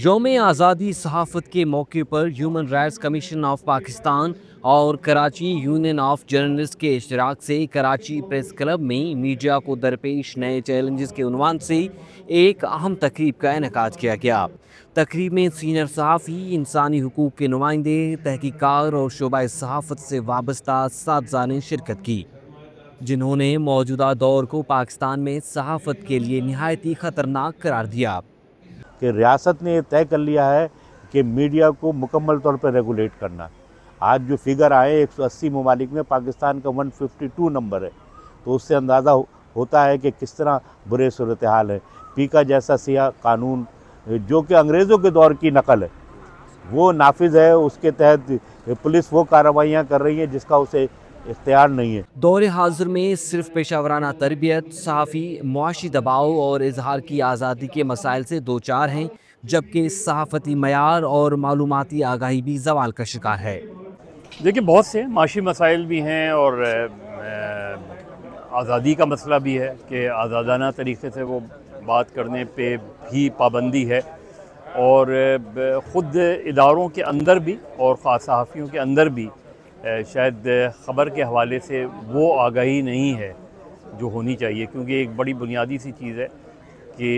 یوم آزادی صحافت کے موقع پر human rights commission of Pakistan اور کراچی یونین آف جرنلسٹ کے اشتراک سے کراچی پریس کلب میں میڈیا کو درپیش نئے چیلنجز کے عنوان سے ایک اہم تقریب کا انعقاد کیا گیا۔ تقریب میں سینئر صحافی، انسانی حقوق کے نمائندے، تحقیقات اور شعبہ صحافت سے وابستہ اساتذہ نے شرکت کی، جنہوں نے موجودہ دور کو پاکستان میں صحافت کے لیے نہایت ہی خطرناک قرار دیا۔ کہ ریاست نے یہ طے کر لیا ہے کہ میڈیا کو مکمل طور پر ریگولیٹ کرنا۔ آج جو فگر آئے 180 ممالک میں پاکستان کا 152 نمبر ہے، تو اس سے اندازہ ہوتا ہے کہ کس طرح برے صورتحال ہے۔ پیکا جیسا سیاہ قانون جو کہ انگریزوں کے دور کی نقل ہے وہ نافذ ہے، اس کے تحت پولیس وہ کارروائیاں کر رہی ہے جس کا اسے اختیار نہیں ہے۔ دور حاضر میں صرف پیشہ ورانہ تربیت، صحافی معاشی دباؤ اور اظہار کی آزادی کے مسائل سے دوچار ہیں، جبکہ صحافتی معیار اور معلوماتی آگاہی بھی زوال کا شکار ہے۔ دیکھیے بہت سے معاشی مسائل بھی ہیں اور آزادی کا مسئلہ بھی ہے کہ آزادانہ طریقے سے وہ بات کرنے پہ بھی پابندی ہے، اور خود اداروں کے اندر بھی اور خاص صحافیوں کے اندر بھی شاید خبر کے حوالے سے وہ آگاہی نہیں ہے جو ہونی چاہیے، کیونکہ ایک بڑی بنیادی سی چیز ہے کہ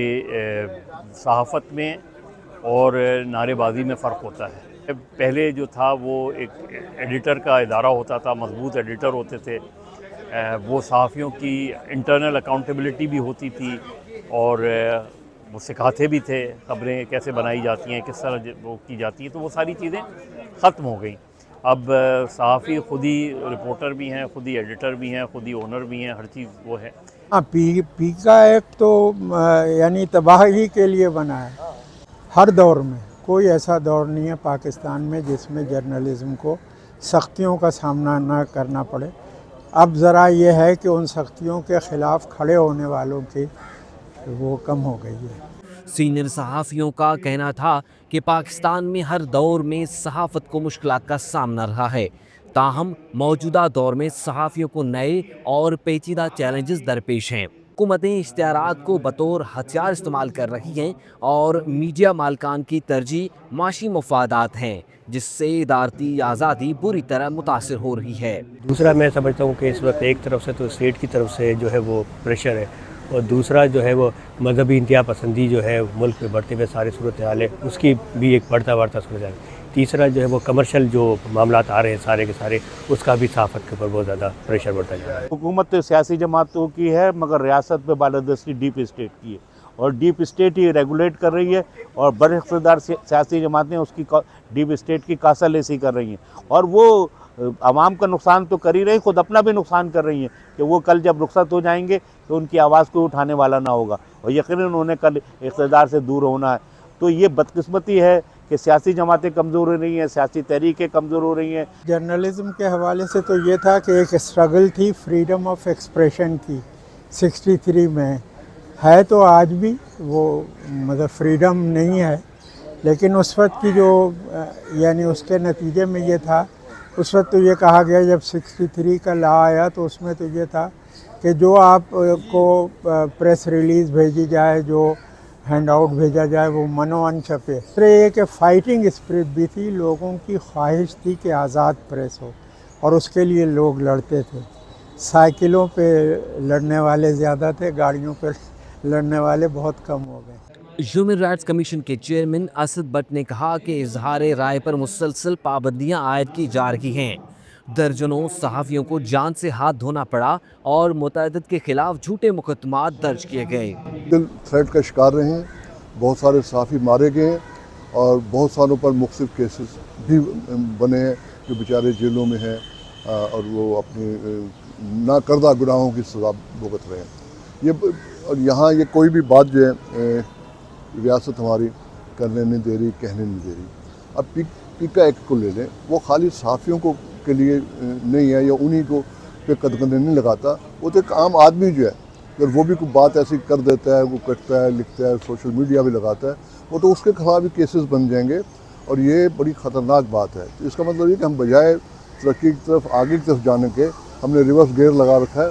صحافت میں اور نعرے بازی میں فرق ہوتا ہے۔ پہلے جو تھا وہ ایک ایڈیٹر کا ادارہ ہوتا تھا، مضبوط ایڈیٹر ہوتے تھے، وہ صحافیوں کی انٹرنل اکاؤنٹیبلٹی بھی ہوتی تھی اور وہ سکھاتے بھی تھے خبریں کیسے بنائی جاتی ہیں، کس طرح وہ کی جاتی ہیں، تو وہ ساری چیزیں ختم ہو گئیں۔ اب صحافی خود ہی رپورٹر بھی ہیں، خود ہی ایڈیٹر بھی ہیں، خود ہی اونر بھی ہیں، ہر چیز وہ ہے۔ پیکا ایکٹ تو یعنی تباہی کے لیے بنا ہے۔ ہر دور میں کوئی ایسا دور نہیں ہے پاکستان میں جس میں جرنلزم کو سختیوں کا سامنا نہ کرنا پڑے۔ اب ذرا یہ ہے کہ ان سختیوں کے خلاف کھڑے ہونے والوں کی وہ کم ہو گئی ہے۔ سینئر صحافیوں کا کہنا تھا کہ پاکستان میں ہر دور میں صحافت کو مشکلات کا سامنا رہا ہے، تاہم موجودہ دور میں صحافیوں کو نئے اور پیچیدہ چیلنجز درپیش ہیں۔ حکومتیں اشتہارات کو بطور ہتھیار استعمال کر رہی ہیں اور میڈیا مالکان کی ترجیح معاشی مفادات ہیں، جس سے ادارتی آزادی بری طرح متاثر ہو رہی ہے۔ دوسرا میں سمجھتا ہوں کہ اس وقت ایک طرف سے تو اسٹیٹ کی طرف سے جو ہے وہ پریشر ہے، اور دوسرا جو ہے وہ مذہبی انتہا پسندی جو ہے ملک میں بڑھتے ہوئے سارے صورتحال ہے، اس کی بھی ایک بڑھتا صورتحال ہے۔ تیسرا جو ہے وہ کمرشل جو معاملات آ رہے ہیں سارے کے سارے، اس کا بھی صحافت کے اوپر بہت زیادہ پریشر بڑھتا جا رہا ہے۔ حکومت تو سیاسی جماعتوں کی ہے، مگر ریاست پہ بالادستی ڈیپ اسٹیٹ کی ہے، اور ڈیپ اسٹیٹ ہی ریگولیٹ کر رہی ہے، اور بڑے اقتدار سیاسی جماعتیں اس کی ڈیپ اسٹیٹ کی کاسہ لیسی کر رہی ہیں، اور وہ عوام کا نقصان تو کر ہی رہی، خود اپنا بھی نقصان کر رہی ہیں کہ وہ کل جب رخصت ہو جائیں گے تو ان کی آواز کوئی اٹھانے والا نہ ہوگا، اور یقیناً انہیں کل اقتدار سے دور ہونا ہے۔ تو یہ بدقسمتی ہے کہ سیاسی جماعتیں کمزور ہو رہی ہیں، سیاسی تحریکیں کمزور ہو رہی ہیں۔ جرنلزم کے حوالے سے تو یہ تھا کہ ایک اسٹرگل تھی فریڈم آف ایکسپریشن کی 63 میں، ہے تو آج بھی وہ مطلب فریڈم نہیں ہے، لیکن اس وقت کی جو یعنی اس کے نتیجے میں یہ تھا، اس وقت تو یہ کہا گیا جب 63 کا لا آیا تو اس میں تو یہ تھا کہ جو آپ کو پریس ریلیز بھیجی جائے، جو ہینڈ آؤٹ بھیجا جائے، وہ منوان چھپے۔ پھر یہ کہ فائٹنگ اسپرٹ بھی تھی، لوگوں کی خواہش تھی کہ آزاد پریس ہو، اور اس کے لیے لوگ لڑتے تھے۔ سائیکلوں پہ لڑنے والے زیادہ تھے، گاڑیوں پہ لڑنے والے بہت کم ہو گئے۔ ہیومن رائٹس کمیشن کے چیئرمین اسد بٹ نے کہا کہ اظہار رائے پر مسلسل پابندیاں عائد کی جا رہی ہیں، درجنوں صحافیوں کو جان سے ہاتھ دھونا پڑا اور متعدد کے خلاف جھوٹے مقدمات درج کیے گئے۔ تھریٹ کا شکار رہے ہیں، بہت سارے صحافی مارے گئے ہیں، اور بہت سالوں پر مختلف کیسز بھی بنے ہیں جو بیچارے جیلوں میں ہیں، اور وہ اپنی ناکردہ گناہوں کی سزا بھگت رہے ہیں۔ اور یہاں یہ کوئی بھی بات جو ہے ریاست ہماری کرنے نہیں دے رہی، کہنے نہیں دے رہی۔ اب پیکا ایکٹ کو لے لیں، وہ خالی صحافیوں کو کے لیے نہیں ہے یا انہی کو پہ قدغنیں نہیں لگاتا، وہ تو ایک عام آدمی جو ہے اگر وہ بھی کوئی بات ایسی کر دیتا ہے، وہ کٹتا ہے، لکھتا ہے، سوشل میڈیا بھی لگاتا ہے، وہ تو اس کے خلاف بھی کیسز بن جائیں گے، اور یہ بڑی خطرناک بات ہے۔ تو اس کا مطلب یہ کہ ہم بجائے ترقی کی طرف، آگے کی طرف جانے کے، ہم نے ریورس گیئر لگا رکھا ہے